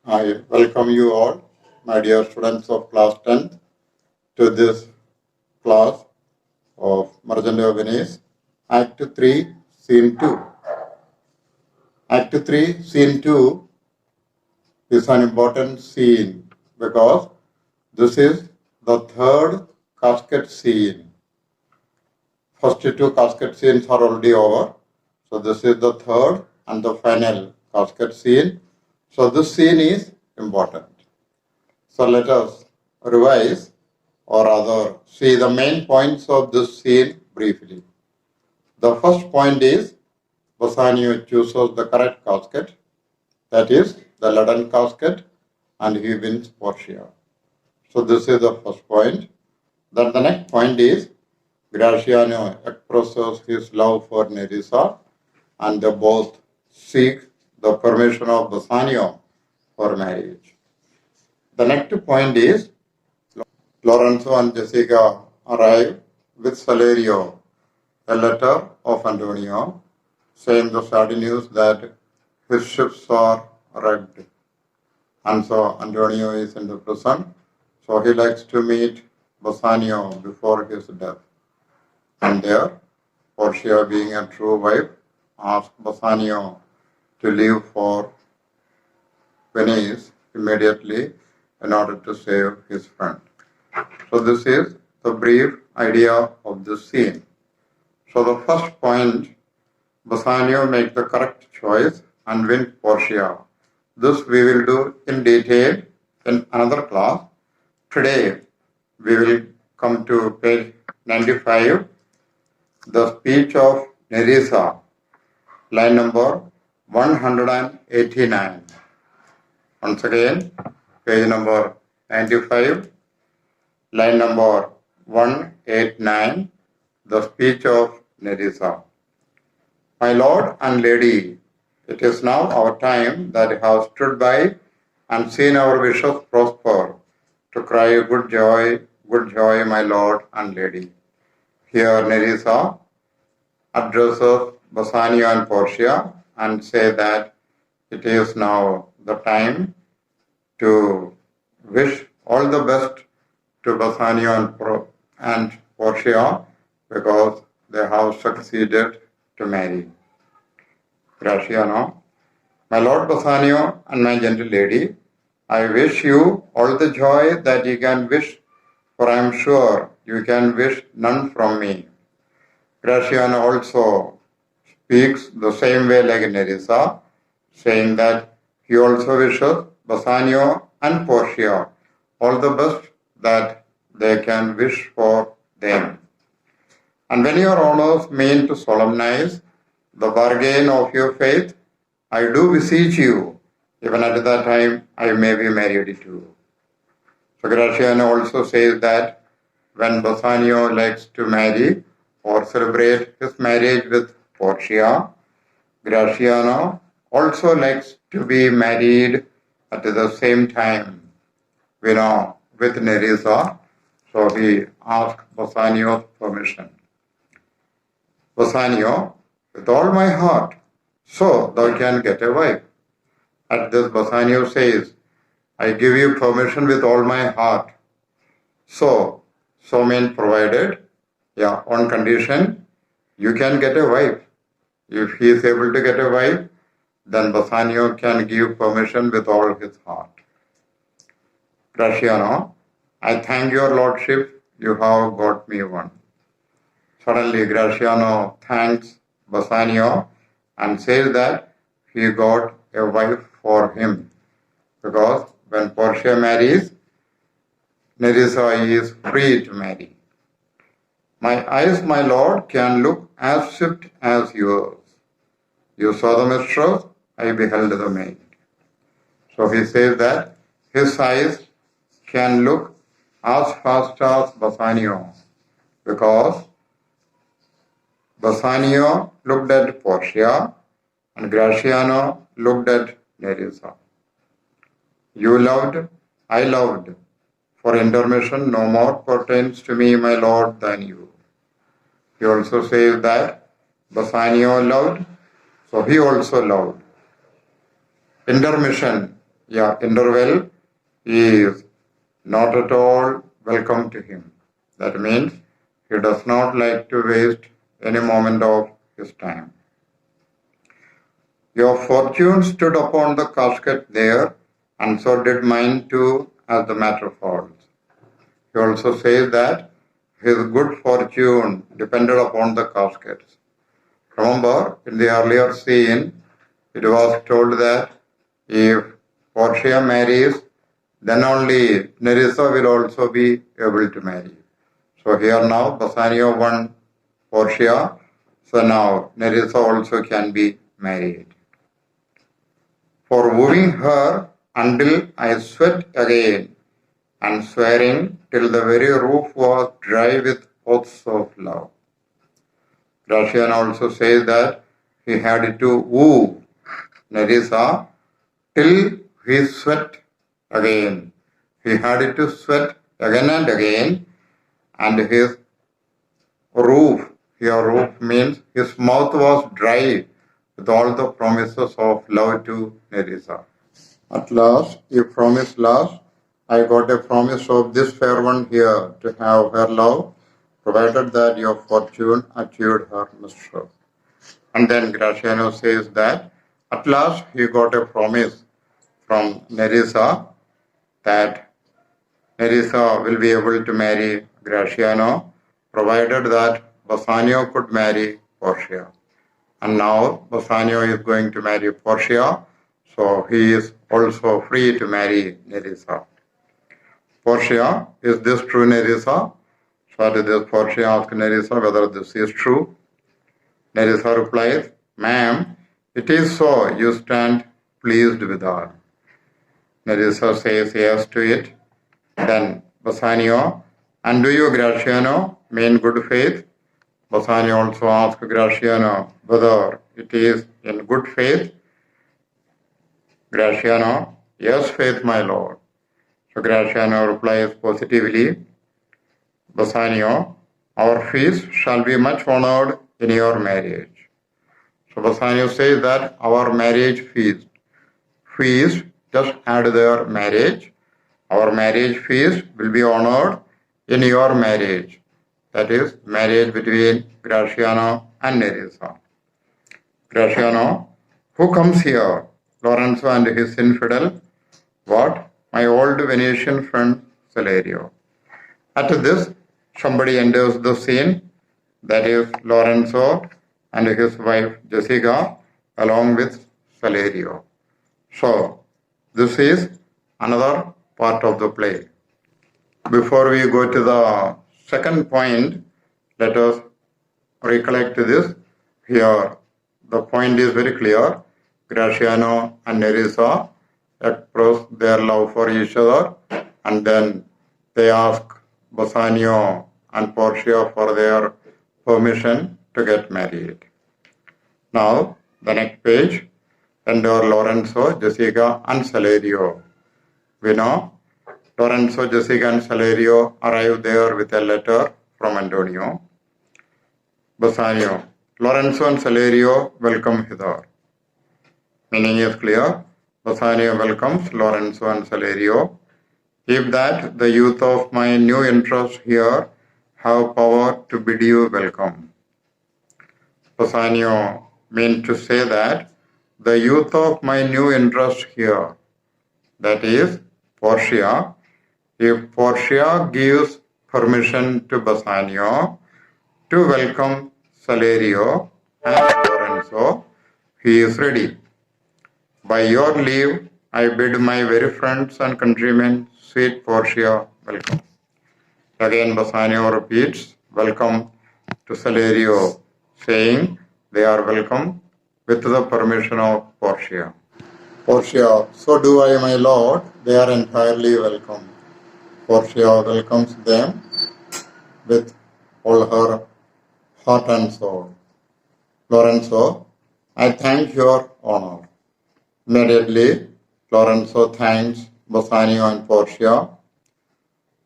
I welcome you all, my dear students of class 10th, to this class of Merchant of Venice, Act 3, Scene 2. Act 3, Scene 2 is an important scene because this is the third casket scene. First two casket scenes are already over. So this is the third and the final casket scene. So this scene is important. So let us revise or rather see the main points of this scene briefly. The first point is Bassanio chooses the correct casket, that is the leaden casket, and he wins Portia. So this is the first point. Then the next point is Graziano expresses his love for Nerissa and they both seek the permission of Bassanio for marriage. The next point is Lorenzo and Jessica arrive with Salerio, a letter of Antonio, saying the sad news that his ships are wrecked. And so Antonio is in the prison, so he likes to meet Bassanio before his death. And there, Portia, being a true wife, asks Bassanio to leave for Venice immediately in order to save his friend. So this is the brief idea of this scene. So the first point, Bassanio makes the correct choice and wins Portia. This we will do in detail in another class. Today we will come to page 95, the speech of Nerissa, line number 189. Once again, page number 95, line number 189, the speech of Nerissa. My lord and lady, it is now our time that you have stood by and seen our wishes prosper, to cry good joy, my lord and lady. Here Nerissa addresses Bassanio and Portia and say that it is now the time to wish all the best to Bassanio and Portia because they have succeeded to marry. Graziano, my lord Bassanio and my gentle lady, I wish you all the joy that you can wish, for I am sure you can wish none from me. Graziano also speaks the same way like Nerissa, saying that he also wishes Bassanio and Portia all the best that they can wish for them. And when your honors mean to solemnize the bargain of your faith, I do beseech you, even at that time I may be married too. So Graziano also says that when Bassanio likes to marry or celebrate his marriage with Portia, Graziano also likes to be married at the same time, with Nerissa. So he asked Bassanio's permission. Bassanio, with all my heart, so thou can get a wife. At this Bassanio says, I give you permission with all my heart. So mean provided, on condition, you can get a wife. If he is able to get a wife, then Bassanio can give permission with all his heart. Graziano, I thank your lordship, you have got me one. Suddenly Graziano thanks Bassanio and says that he got a wife for him because when Portia marries, Nerissa is free to marry. My eyes, my lord, can look as swift as yours. You saw the mistress, I beheld the maid. So he says that his eyes can look as fast as Bassanio because Bassanio looked at Portia and Graziano looked at Nerissa. You loved, I loved. For intermission no more pertains to me, my lord, than you. He also says that Bassanio loved, so he also loved. Intermission interval is not at all welcome to him. That means he does not like to waste any moment of his time. Your fortune stood upon the casket there, and so did mine too, as the matter falls. He also says that his good fortune depended upon the caskets. Remember, in the earlier scene, it was told that if Portia marries, then only Nerissa will also be able to marry. So here now Bassanio won Portia, so now Nerissa also can be married. For wooing her until I sweat again, and swearing till the very roof was dry with oaths of love. Gracian also says that he had to woo Nerissa till he sweat again. He had to sweat again and again, and his roof, here roof means his mouth was dry with all the promises of love to Nerissa. At last, he promised last, I got a promise of this fair one here to have her love, provided that your fortune achieved her mistress. And then Graciano says that at last he got a promise from Nerissa that Nerissa will be able to marry Graciano, provided that Bassanio could marry Portia. And now Bassanio is going to marry Portia, so he is also free to marry Nerissa. Portia, is this true, Nerissa? So to this, Portia asks Nerissa whether this is true. Nerissa replies, Ma'am, it is so, you stand pleased with her. Nerissa says yes to it. Then Bassanio, and do you, Graciano, mean good faith? Bassanio also asks Graciano whether it is in good faith. Graciano, yes, faith, my lord. So Graciano replies positively, Bassanio, our feast shall be much honored in your marriage. So Bassanio says that our marriage feast, just add their marriage. Our marriage feast will be honored in your marriage. That is, marriage between Graciano and Nerissa. Graciano, who comes here? Lorenzo and his infidel? What? My old Venetian friend Salerio. At this, somebody enters the scene, that is Lorenzo and his wife Jessica, along with Salerio. So, this is another part of the play. Before we go to the second point, let us recollect this. Here, the point is very clear. Graciano and Nerissa express their love for each other, and then they ask Bassanio and Portia for their permission to get married. Now, the next page, enter Lorenzo, Jessica, and Salerio. We know Lorenzo, Jessica, and Salerio arrive there with a letter from Antonio. Bassanio, Lorenzo and Salerio welcome hither. Meaning is clear. Bassanio welcomes Lorenzo and Salerio. If that the youth of my new interest here have power to bid you welcome. Bassanio means to say that the youth of my new interest here, that is Portia, if Portia gives permission to Bassanio to welcome Salerio and Lorenzo, he is ready. By your leave, I bid my very friends and countrymen, sweet Portia, welcome. Again, Bassanio repeats, welcome to Salerio, saying they are welcome with the permission of Portia. Portia, so do I, my lord, they are entirely welcome. Portia welcomes them with all her heart and soul. Lorenzo, I thank your honor. Immediately, Lorenzo thanks Bassanio and Portia.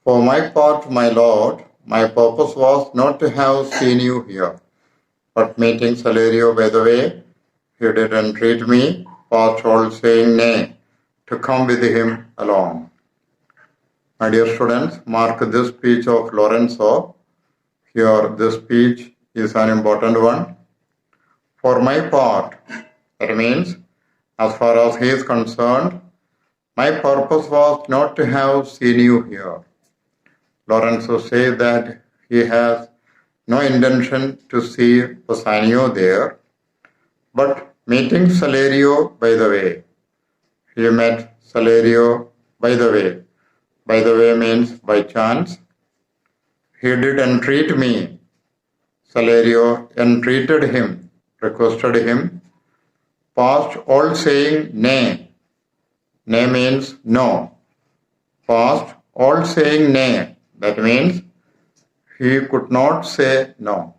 For my part, my lord, my purpose was not to have seen you here, but meeting Salerio by the way, he did entreat me, past all saying nay, to come with him along. My dear students, mark this speech of Lorenzo. Here, this speech is an important one. For my part, that means, as far as he is concerned, my purpose was not to have seen you here. Lorenzo says that he has no intention to see Bassanio there, but meeting Salerio by the way. He met Salerio by the way. By the way means by chance. He did entreat me. Salerio entreated him, requested him, past all saying nay. Nay means no. Past all saying nay. That means he could not say no.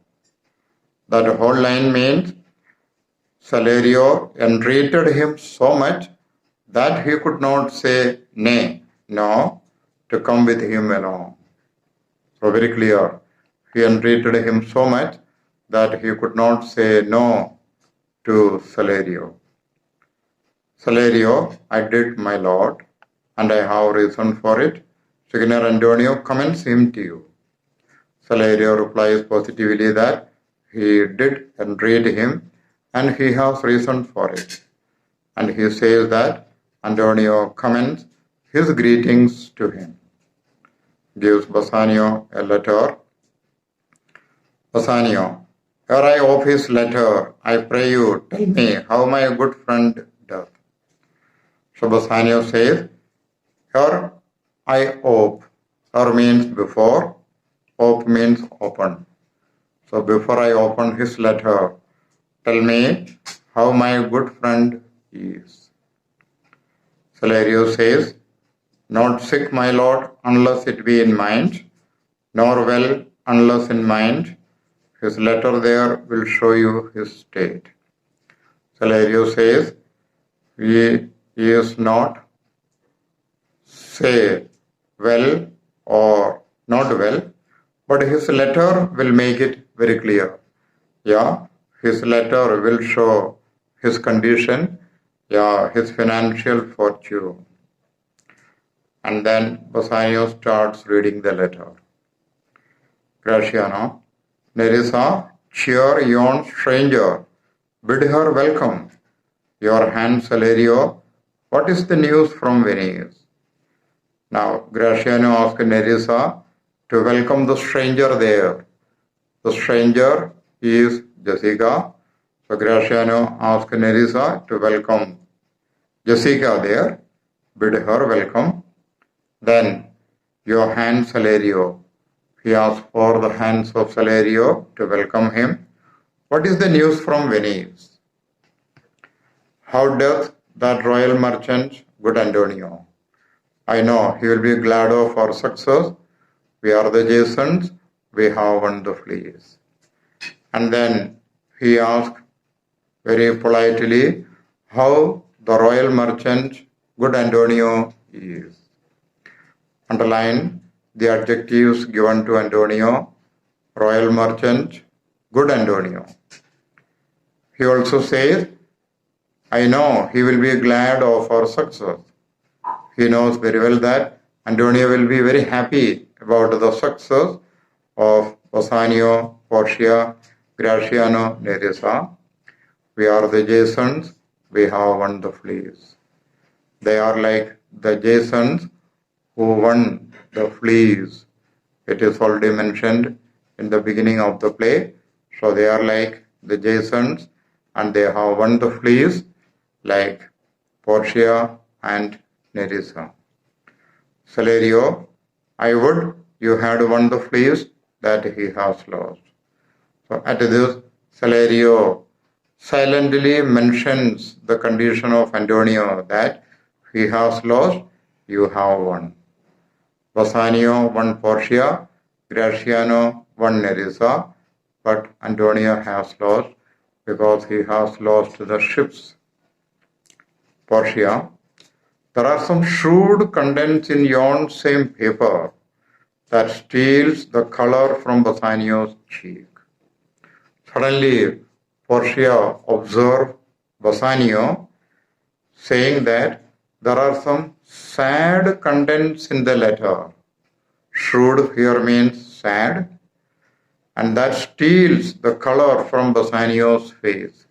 That whole line means Salerio entreated him so much that he could not say nay, no, to come with him along. So very clear. He entreated him so much that he could not say no to Salerio. Salerio, I did, my lord, and I have reason for it. Signor Antonio commends him to you. Salerio replies positively that he did entreat him and he has reason for it. And he says that Antonio commends his greetings to him. Gives Bassanio a letter. Bassanio, here I ope his letter. I pray you, tell me how my good friend doth. So Bassanio says, here I ope. Here means before. Ope means open. So before I open his letter, tell me how my good friend is. Salerio says, not sick, my lord, unless it be in mind, nor well unless in mind. His letter there will show you his state. Salerio says, he is not, say, well or not well, but his letter will make it very clear. Yeah, his letter will show his condition, yeah, his financial fortune. And then Bassanio starts reading the letter. Graciano, Nerissa, cheer yon stranger, bid her welcome. Your hand, Salerio, what is the news from Venice? Now, Graciano asks Nerissa to welcome the stranger there. The stranger is Jessica. So Graciano asks Nerissa to welcome Jessica there, bid her welcome. Then, your hand, Salerio. He asks for the hands of Salerio to welcome him. What is the news from Venice? How doth that royal merchant, good Antonio? I know he will be glad of our success. We are the Jasons, we have won the fleece. And then he asks very politely how the royal merchant, good Antonio, is. Underline the adjectives given to Antonio, royal merchant, good Antonio. He also says, I know he will be glad of our success. He knows very well that Antonio will be very happy about the success of Bassanio, Portia, Graciano, Nerissa. We are the Jasons, we have won the fleece. They are like the Jasons who won the fleece. It is already mentioned in the beginning of the play. So they are like the Jasons and they have won the fleece like Portia and Nerissa. Salerio, I would you had won the fleece that he has lost. So at this, Salerio silently mentions the condition of Antonio that he has lost, you have won. Bassanio won Portia, Graciano won Nerissa, but Antonio has lost because he has lost the ships. Portia, there are some shrewd contents in yon same paper that steals the color from Bassanio's cheek. Suddenly, Portia observed Bassanio saying that there are some sad contents in the letter. Shrewd here means sad, and that steals the color from Bassanio's face.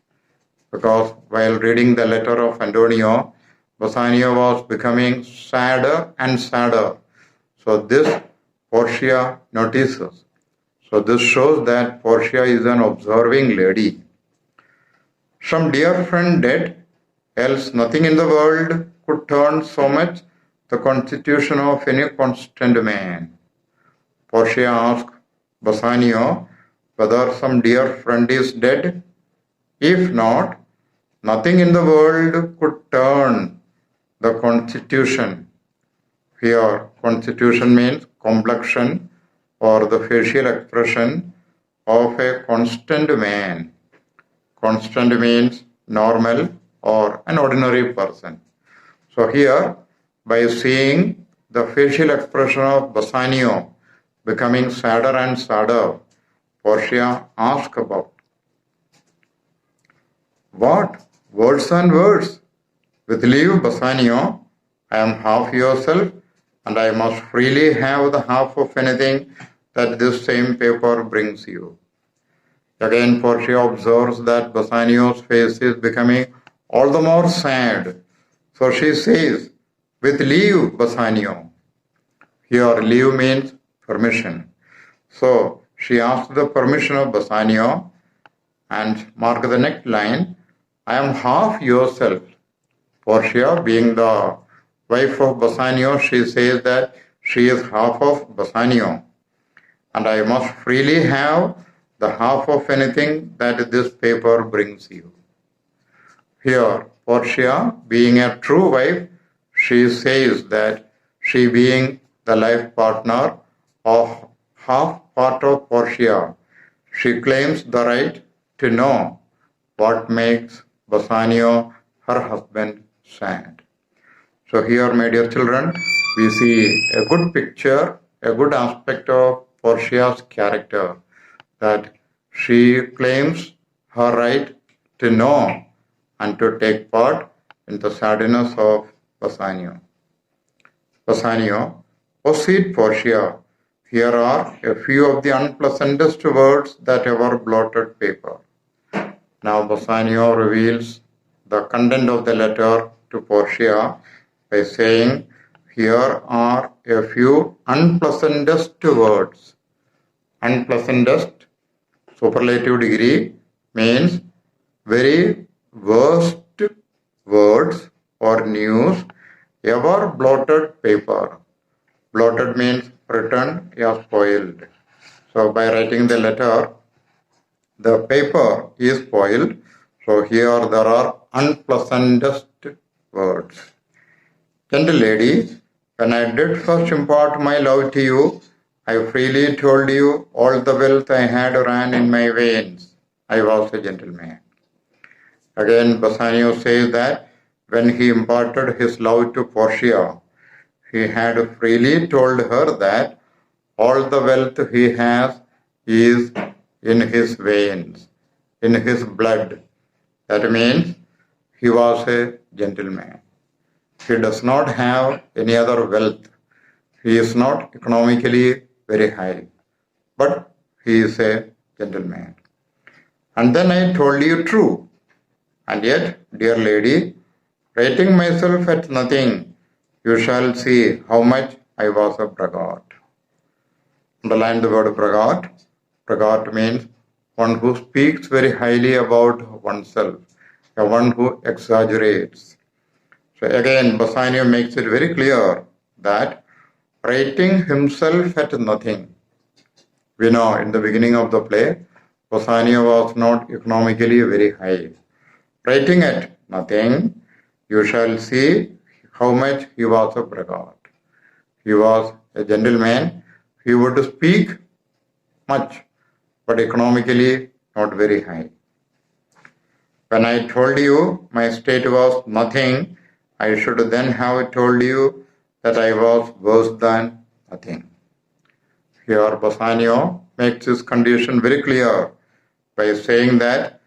Because while reading the letter of Antonio, Bassanio was becoming sadder and sadder. So this Portia notices. So this shows that Portia is an observing lady. Some dear friend dead, else nothing in the world could turn so much the constitution of any constant man. Portia asked Bassanio whether some dear friend is dead. If not, nothing in the world could turn the constitution. Here, constitution means complexion or the facial expression of a constant man. Constant means normal or an ordinary person. So here, by seeing the facial expression of Bassanio becoming sadder and sadder, Portia asked about what? Words and words. With leave, Bassanio, I am half yourself, and I must freely have the half of anything that this same paper brings you. Again, Portia observes that Bassanio's face is becoming all the more sad. So she says, with leave, Bassanio. Here, leave means permission. So she asks the permission of Bassanio, and mark the next line, I am half yourself. Portia, being the wife of Bassanio, she says that she is half of Bassanio, and I must freely have the half of anything that this paper brings you. Here, Portia, being a true wife, she says that she being the life partner of half part of Portia, she claims the right to know what makes Bassanio, her husband, sad. So here, my dear children, we see a good picture, a good aspect of Portia's character, that she claims her right to know and to take part in the sadness of Bassanio. Bassanio, O sweet Portia, here are a few of the unpleasantest words that ever blotted paper. Now Bassanio reveals the content of the letter to Portia by saying, here are a few unpleasantest words. Unpleasantest, superlative degree, means very worst words or news ever blotted paper. Blotted means written or spoiled. So by writing the letter, the paper is spoiled. So here there are unpleasantest words. Gentle lady, when I did first impart my love to you, I freely told you all the wealth I had ran in my veins. I was a gentleman. Again, Bassanio says that when he imparted his love to Portia, he had freely told her that all the wealth he has is in his veins, in his blood. That means he was a gentleman. He does not have any other wealth. He is not economically very high, but he is a gentleman. And then I told you true. And yet, dear lady, rating myself at nothing, you shall see how much I was a braggart. Underline the word braggart. Braggart means one who speaks very highly about oneself, one who exaggerates. So again, Bassanio makes it very clear that rating himself at nothing. We know in the beginning of the play, Bassanio was not economically very high. Rating at nothing, you shall see how much he was a braggart. He was a gentleman. He would speak much, but economically not very high. When I told you my state was nothing, I should then have told you that I was worse than nothing. Here Bassanio makes his condition very clear by saying that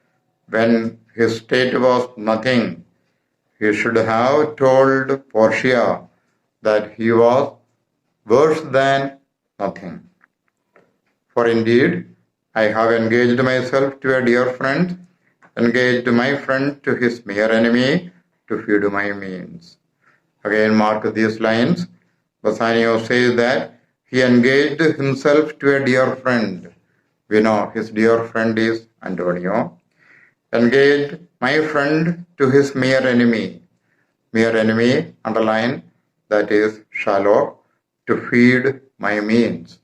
when his state was nothing, He should have told Portia that he was worse than nothing. For indeed, I have engaged myself to a dear friend, engaged my friend to his mere enemy, to feed my means. Again, mark these lines. Bassanio says that he engaged himself to a dear friend. We know his dear friend is Antonio. Engaged my friend to his mere enemy. Mere enemy, underline, that is shallow, to feed my means.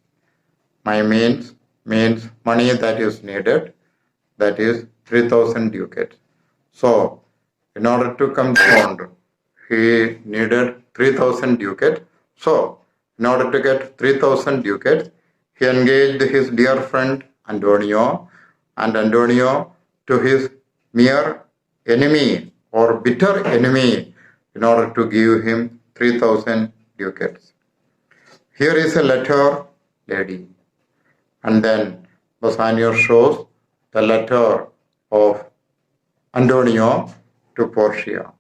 My means means money that is needed, that is 3,000 ducats. So, in order to compound, he needed 3,000 ducats. So, in order to get 3,000 ducats, he engaged his dear friend Antonio, and Antonio to his mere enemy or bitter enemy in order to give him 3,000 ducats. Here is a letter, lady. And then Bassanio shows the letter of Antonio to Portia.